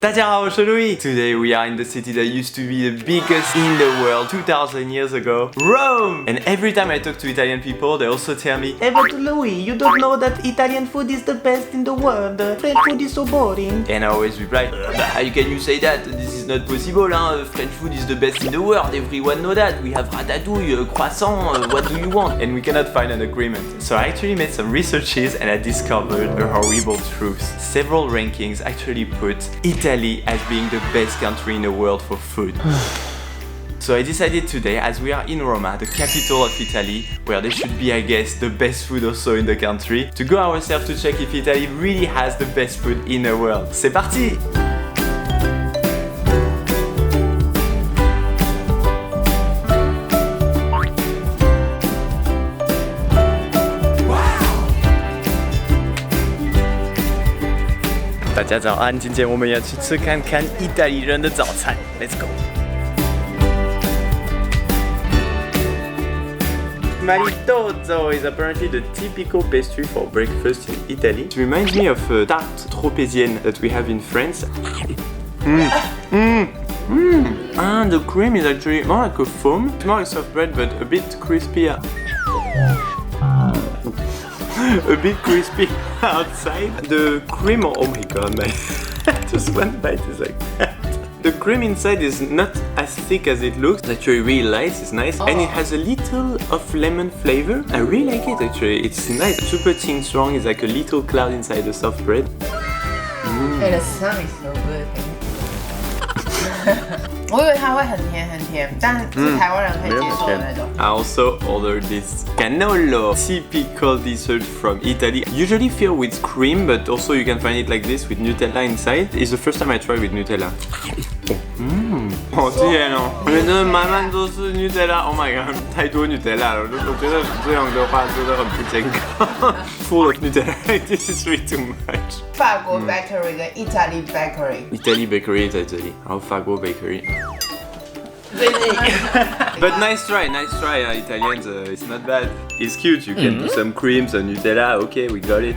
大家好，我是路易。Today we are in the city that used to be the biggest in the world 2000 years ago, Rome. And every time I talk to Italian people, they also tell me, "Hey, but Louis, you don't know that Italian food is the best in the world. French food is so boring." And I always reply, "How can you say that? This is not possible. French food is the best in the world. Everyone know that. We have ratatouille, croissant. What do you want?" And we cannot find an agreement. So I actually made some researches and I discovered a horrible truth. Several rankings actually put Italy as being the best country in the world for food. So I decided today, as we are in Roma, the capital of Italy, where there should be, I guess, the best food also in the country, to go ourselves to check if Italy really has the best food in the world. C'est parti! Wow! 大家早安，今天我们要去吃看看意大利人的早餐。Let's go! Maritozzo is apparently the typical pastry for breakfast in Italy. It reminds me of a tarte tropézienne that we have in France. And the cream is actually more like a foam. It's more like soft bread, but a bit crispy. A bit crispy outside. The cream, oh my god, man. Just one bite is like that. The cream inside is not as thick as it looks. It's actually really light, it's nice. And it has a little of lemon flavor. I really like it actually, it's nice. Super thin strong, it's like a little cloud inside the soft bread. Hey, the sound is so good. 我以为它会很甜很甜，但是台湾人可以接受的那种。I also ordered this cannolo, typical dessert from Italy. Usually filled with cream, but also you can find it like this with Nutella inside. It's the first time I try with Nutella. 好甜哦！我觉得满满都是 Nutella。Oh my god， 太多 Nutella 了，我觉得这样的话真的很不健康。Full of Nutella, this is way too much. 法国 bakery 跟意大利 bakery。意大利 bakery 在这里，然后法国 bakery。But nice try, Italians, it's not bad. It's cute, you can do some cream, some Nutella, okay, we got it.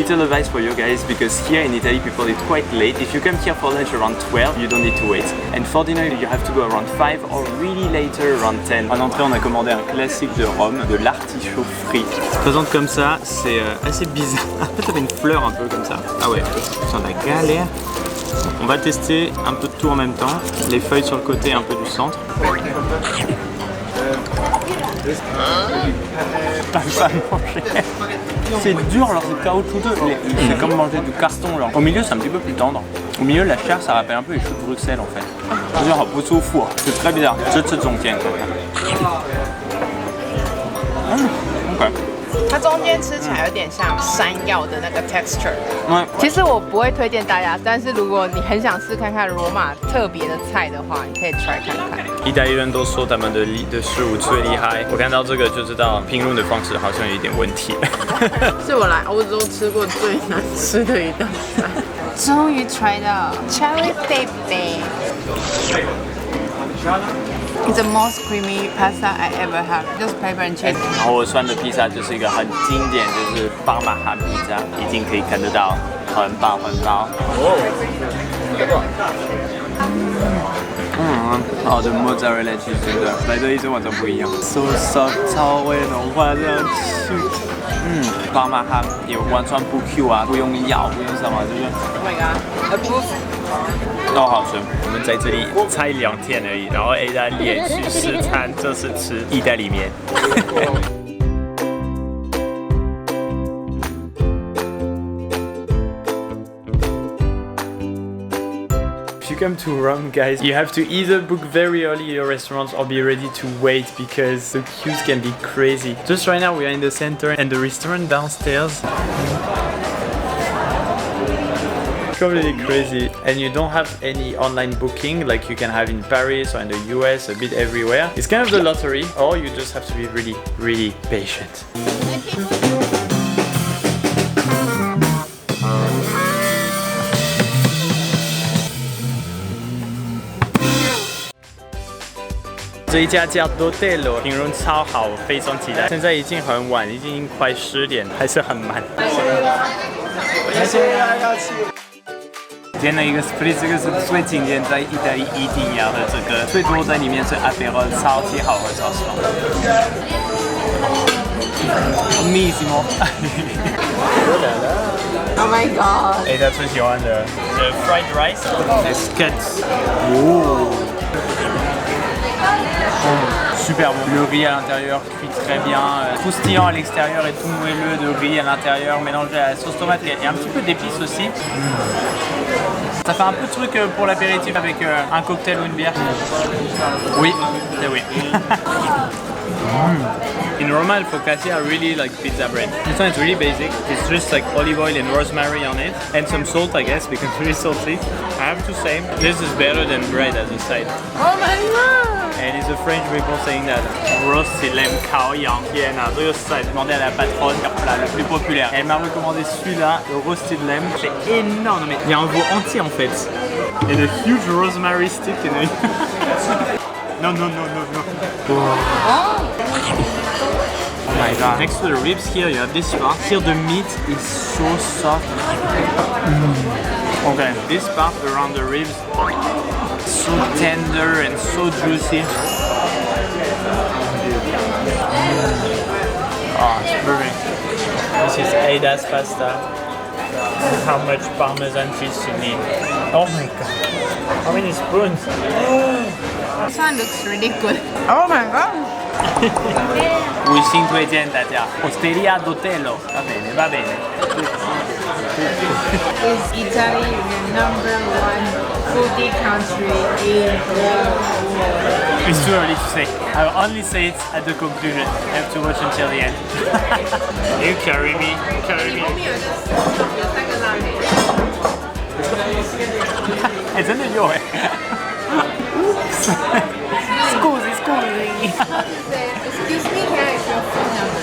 Little advice for you guys, because here in Italy people eat quite late. If you come here for lunch around 12, you don't need to wait. And for dinner, you have to go around 5 or really later around 10. En entrée, on a commandé un classique de Rome, de l'artichaut frit. Présente comme ça, c'est assez bizarre. En fait, ça fait une fleur un peu comme ça. Ah ouais, c'est la galère. On va tester un peu de tout en même temps. Les feuilles sur le côté, un peu du centre. C'est dur, alors c'est caoutchouteux. C'est comme manger du carton. Genre. Au milieu, c'est un petit peu plus tendre. Au milieu, la chair, ça rappelle un peu les choux de Bruxelles en fait. C'est très bizarre. C'est très bizarre. Ok. 它中间吃起来有点像山药的那个 texture。其实我不会推荐大家，但是如果你很想试看看罗马特别的菜的话，你可以 try 看看。意大利人都说他们的食物最厉害，我看到这个就知道评论的方式好像有一点问题。是我来欧洲吃过最难吃的一道菜。终于 try 到 cherry baby。It's the most creamy pasta I ever had. Just pepper and cheese. 然后我穿的披萨就是一个很经典，就是巴马哈披萨，已经可以看得到，很饱很饱。好的 mozzarella cheese 真的来这一次完全不一样 ，so soft， 超会融化这样去。巴马哈也完全不 Q 啊，不用咬，不用什么，就是。Oh my god， 都好吃。我们在这里才2天而已，然后 A 在连续4餐就是吃意大利面。If you come to Rome, guys, you have to either book very early your restaurants or be ready to wait because the queues can be crazy. Just right now we are in the center and the restaurant downstairs. Completely crazy, and you don't have any online booking like you can have in Paris or in the US, a bit everywhere. It's kind of the lottery, or you just have to be really, really patient. 这一家叫多戴罗，评论超好，我非常期待。现在已经很晚，已经快10点，还是很满。今天的一个 split， 这个是最经典，在意大利一定要的这个，最多在里面是 Aperol， 超级好喝，超爽。Amazing！ Oh my god！ 哎，他最喜欢的是 fried rice，skets。哦。Super bon. Le riz à l'intérieur cuit très bien, croustillant à l'extérieur et tout moelleux de riz à l'intérieur, mélangé à la sauce tomate et un petit peu d'épices aussi. Ça fait un peu de truc pour l'apéritif avec un cocktail ou une bière. Oui, c'est oui. In Roma, il faut casser a really like pizza bread. This one is really basic. It's just like olive oil and rosemary on it, and some salt, I guess, because it's really salty. I have to say, this is better than bread as a side. Oh my god! And it's the French people saying that roasted lamb烤羊天啊，这个是在demandé à la patronne car plat le plus populaire. Elle m'a recommandé celui-là, le roasted lamb. C'est énorme, mais il y a un veau entier en fait. And a huge rosemary stick in it. No. Oh my god. Next to the ribs here, you have this part. Here the meat is so soft. Okay, this part around the ribs, so tender and so juicy. Oh, it's perfect. This is Aida's pasta. How much parmesan cheese you need? Oh my god. How many spoons? This one looks really good. Oh my god! 五星推荐大家 Osteria d'Otello. Va bene, va bene. Is Italy the #1 foodie country in the world? It's too early to say. I'll only say it at the conclusion. I have to watch until the end. You carry me, carry me. 哎，真的有哎。Scusi. Excuse me, can I have your phone number?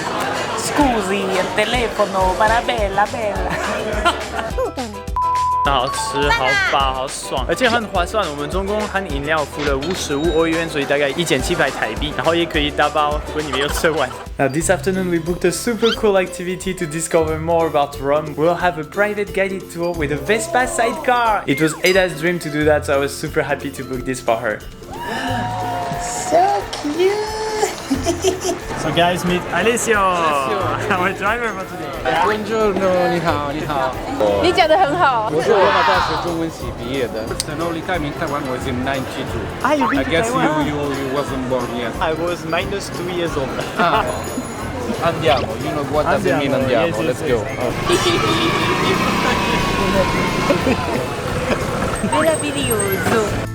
Scusi, il telefono, para bella. 好吃，好饱，好爽，而且很划算。我们总共含饮料付了55欧元，所以大概1700台币，然后也可以打包，如果你没有吃完。Now this afternoon we booked a super cool activity to discover more about Rome. We'll have a private guided tour with a Vespa sidecar. It was Aida's dream to do that, so I was super happy to book this for her. So cute! So guys, meet Alessio, our driver for today. Bonjour， 你好。你讲得很好。我是罗马大学中文系毕业的。And only came in Taiwan was in 92. Ah, you've been I to guess Taiwan? you wasn't born yet. I was minus 2 years old. Andiamo. You know what does it mean andiamo? Yes, Let's yes, go. Meraviglioso.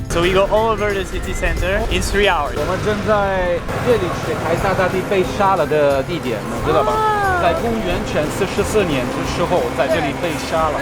So we go all over the city center in 3 hours. 我们正在这里是凯撒大帝被杀了的地点，你知道吧？在公元前44年的时候，在这里被杀了。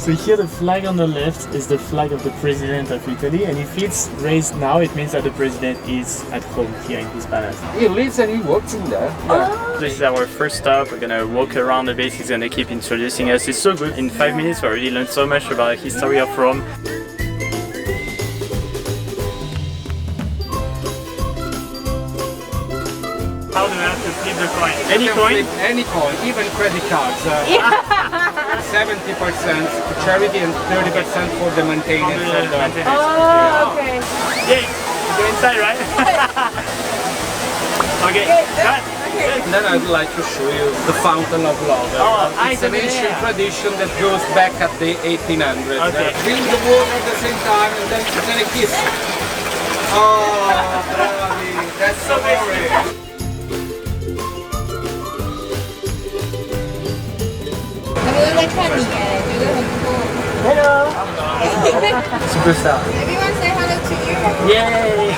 So here the flag on the left is the flag of the president of Italy, and if it's raised now, it means that the president is at home here in his palace. He lives and he works in there. Yeah. This is our first stop. We're gonna walk around a bit. He's gonna keep introducing us. It's so good. In 5 minutes, we already learned so much about the history of Rome. How do we have to flip the coin? Any coin? Any coin, even credit cards. 70% charity and 30% for the maintenance of the. Oh, okay. Yay! Go inside, right? Okay. Cut. And then I'd like to show you the Fountain of Love. It's an ancient tradition that goes back at the 1800s. Okay. Drink the water at the same time and then a kiss. Oh, bravi. That's so boring. Hello. Superstar. Everyone say hello to you. Yay!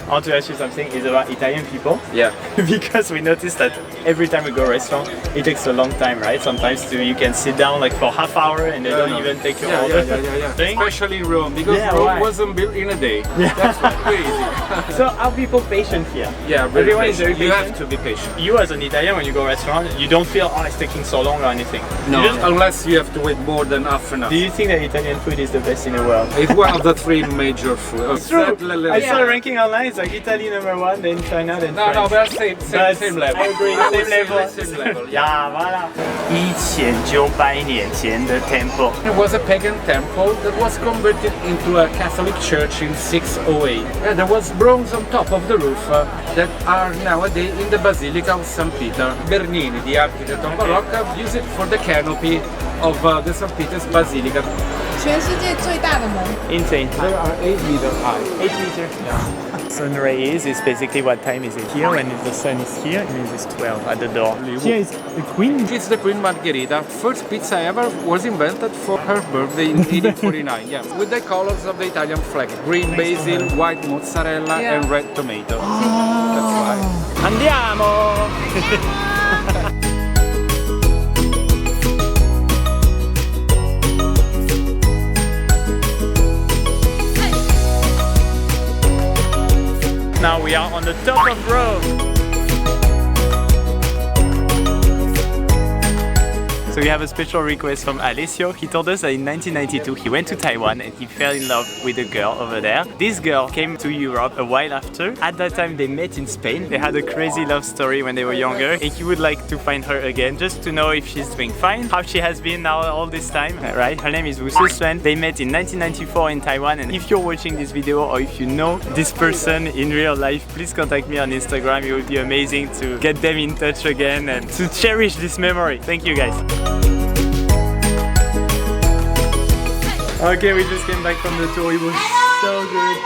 I want to ask you something. It's about Italian people. Yeah. Because we noticed that every time we go to a restaurant, it takes a long time, right? Sometimes you can sit down like for half hour and they don't even take your order. Especially in Rome, because Rome wasn't built in a day. That's why crazy. So are people patient here? Yeah, everyone is very patient. You have to be patient. You as an Italian, when you go to a restaurant, you don't feel, oh, it's taking so long or anything. No, unless you have to wait more than half an hour. Do you think that Italian food is the best in the world? It's one of the three major food. It's true. I saw a ranking online. It's like Italy #1, then China, then France. No, we are same level. I agree, Same level. Yeah, voilà. 1900年前的 temple. It was a pagan temple that was converted into a Catholic church in 608. Yeah, there was bronze on top of the roof that are nowadays in the Basilica of St. Peter. Bernini, the architect of Baroque, used it for the canopy of the St. Peter's Basilica. 全世界最大的门 Insane. They are 8 meters high. 8 meters. Yeah. Sun rays is basically what time is it? Here when the sun is here, it means it's 12 at the door. Here is the queen. It's the Queen Margherita. First pizza ever was invented for her birthday in 1849. Yeah, with the colors of the Italian flag: green basil, white mozzarella, and red tomato. That's why. Andiamo! Now we are on the top of Rome. So we have a special request from Alessio. He told us that in 1992 he went to Taiwan and he fell in love with a girl over there. This girl came to Europe a while after. At that time they met in Spain. They had a crazy love story when they were younger and he would like to find her again just to know if she's doing fine, how she has been now all this time, right? Her name is Wu Suen. They met in 1994 in Taiwan, and if you're watching this video or if you know this person in real life, please contact me on Instagram. It would be amazing to get them in touch again and to cherish this memory. Thank you guys. Okay, we just came back from the tour. It was so good.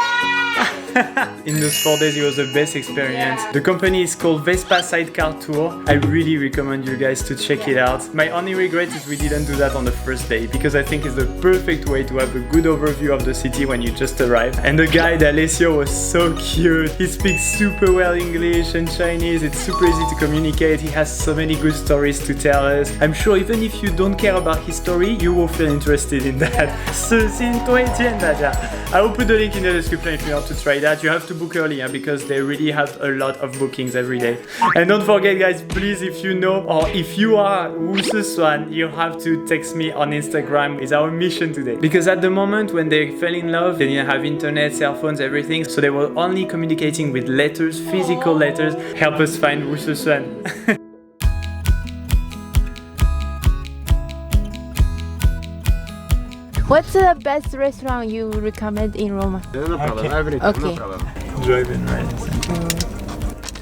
In those 4 days, it was the best experience. The company is called Vespa Sidecar Tour. I really recommend you guys to check it out. My only regret is we didn't do that on the first day, because I think it's the perfect way to have a good overview of the city when you just arrive. And the guide Alessio was so cute. He speaks super well English and Chinese. It's super easy to communicate. He has so many good stories to tell us. I'm sure even if you don't care about his story, you will feel interested in that. 私信推荐大家. I will put the link in the description if you want to try that. You have to book early because they really have a lot of bookings every day. And don't forget guys, please, if you know or if you are Wu Suen, you have to text me on Instagram. It's our mission today. Because at the moment when they fell in love, they didn't have internet, cell phones, everything. So they were only communicating with letters, physical letters. Help us find Wu Suen. What's the best restaurant you recommend in Roma? No problem. Everything. Okay. No problem. Driving right.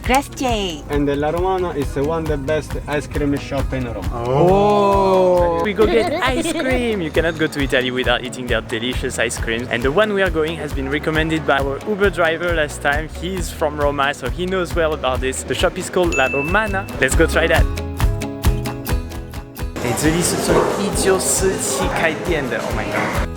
Grazie. And the La Romana is one of the best ice cream shop in Rome. Oh! We go get ice cream! You cannot go to Italy without eating their delicious ice cream. And the one we are going has been recommended by our Uber driver last time. He is from Roma, so he knows well about this. The shop is called La Romana. Let's go try that! 这里是从1947开店的 ，Oh my god！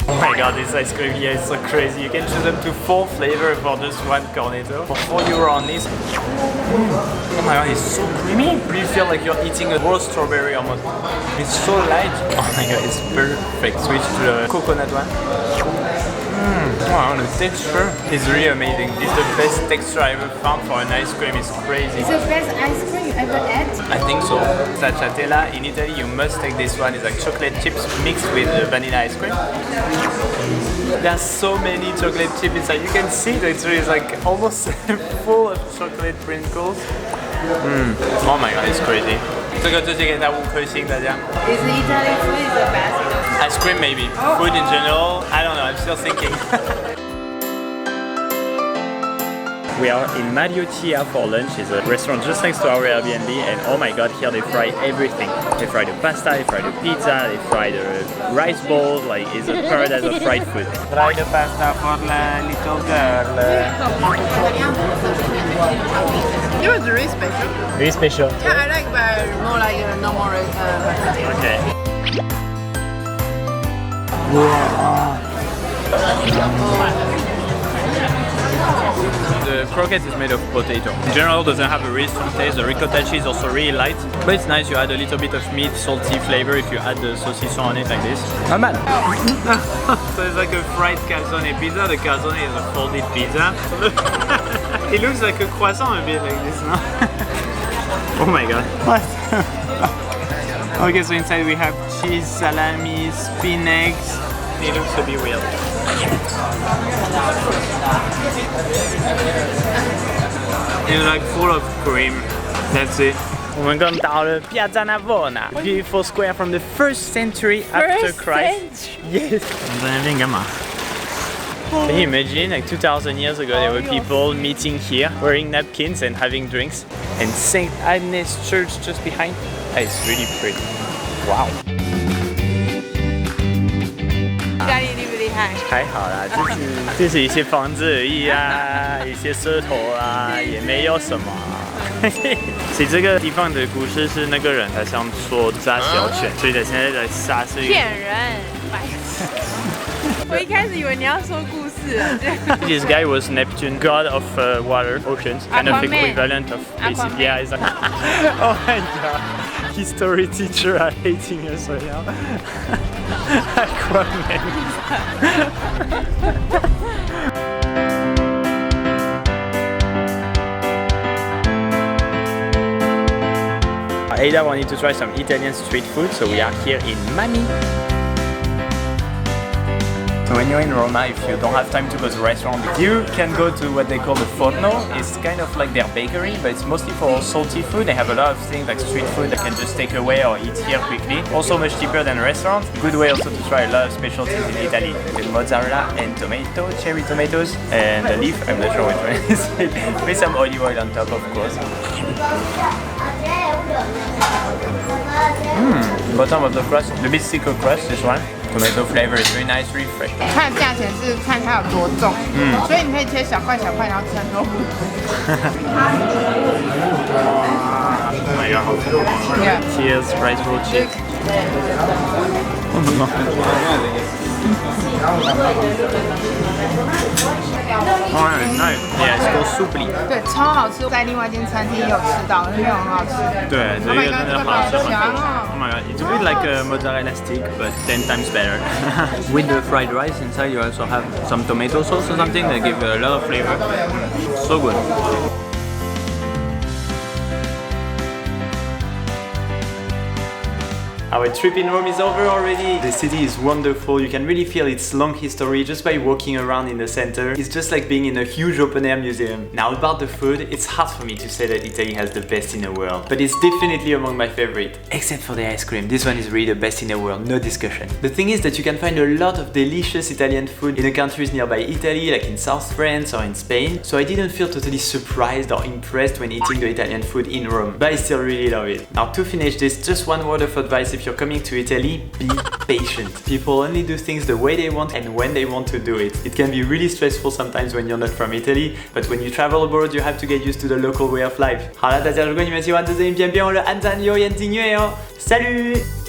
Oh my god, this ice cream here is so crazy. You can choose up to 4 flavors for just 1 cornetto. For €4 on this. Oh my god, it's so creamy. You really feel like you're eating a raw strawberry almost. It's so light. Oh my god, it's perfect. Switch to the coconut one. Wow, the texture is really amazing. It's the best texture I ever found for an ice cream. It's crazy. It's the best ice cream you ever had? I think so. Stracciatella in Italy, you must take this one. It's like chocolate chips mixed with vanilla ice cream. There's so many chocolate chips inside. You can see that it's like almost full of chocolate sprinkles. Oh my god, it's crazy. 这个直接给它5颗星，大家。Is Italian food is the best? Ice cream maybe. Food in general, I don't know. I'm still thinking. We are in Mariotia for lunch. It's a restaurant just next to our Airbnb, and oh my god, here they fry everything. They fry the pasta, they fry the pizza, they fry the rice balls. Like, it's a paradise of fried food. Try the pasta for the little girl. It was really special. Very special. Yeah, I like but more like a normal restaurant. Okay. The croquette is made of potato. In general, doesn't have a really strong taste. The ricotta cheese also really light, but it's nice. You add a little bit of meat, salty flavor if you add the saucisson on it like this. Not bad. So it's like a fried calzone pizza. The calzone is a folded pizza. It looks like a croissant a bit like this, no? Oh my god. What? Okay, so inside we have cheese, salami, spinach. It looks a bit weird. It's like full of cream. That's it. 我们刚到了 Piazza Navona, beautiful square from the 1st century after Christ. Yes. 我们在那边干嘛? Can you imagine, like 2,000 years ago, there were people meeting here, wearing napkins and having drinks, and St. Agnes Church just behind. It's really pretty. Wow. 意大利厉不厉害？还好啦，就是一些房子而已啊，一些舌头啊，也没有什么。所以这个地方的故事是那个人他想做炸小犬，所以他现在在杀死。骗人，白痴！我一开始以为你要说故事。This guy was Neptune, god of water, oceans, kind of equivalent of basically. Yeah, exactly. Oh my god, history teacher are hating us right now. Aquaman. Ada wanted to try some Italian street food, so we are here in Mami. So when you're in Roma, if you don't have time to go to a restaurant, you can go to what they call the forno. It's kind of like their bakery, but it's mostly for salty food. They have a lot of things like street food that can just take away or eat here quickly. Also much cheaper than a restaurant. Good way also to try a lot of specialties in Italy. With mozzarella and tomato, cherry tomatoes, and the leaf, I'm not sure which one it is. With some olive oil on top, of course. Bottom of the crust, a bit thicker crust, this one. Tomato flavor is very nice, really fresh. 看价钱是看它有多重，所以你可以切小块小块，然后吃很多。Oh my god, how cool. Yeah. Cheers, rice roll cheese. Oh, nice. Yeah, it's called soupli. 对，超好吃，在另外一间餐厅也有吃到，那边很好吃。对，这个真的好吃。 Oh my god, it's a bit like a mozzarella stick, but 10 times better. With the fried rice inside, you also have some tomato sauce or something that gives a lot of flavor. So good. Our trip in Rome is over already. The city is wonderful. You can really feel its long history just by walking around in the center. It's just like being in a huge open-air museum. Now about the food, it's hard for me to say that Italy has the best in the world, but it's definitely among my favorite. Except for the ice cream. This one is really the best in the world, no discussion. The thing is that you can find a lot of delicious Italian food in the countries nearby Italy, like in South France or in Spain. So I didn't feel totally surprised or impressed when eating the Italian food in Rome, but I still really love it. Now to finish this, just one word of advice if you're coming to Italy, be patient. People only do things the way they want and when they want to do it. It can be really stressful sometimes when you're not from Italy, but when you travel abroad, you have to get used to the local way of life. 好了，大家如果你们喜欢这支影片，别忘了按赞、留言、订阅哦。Salut!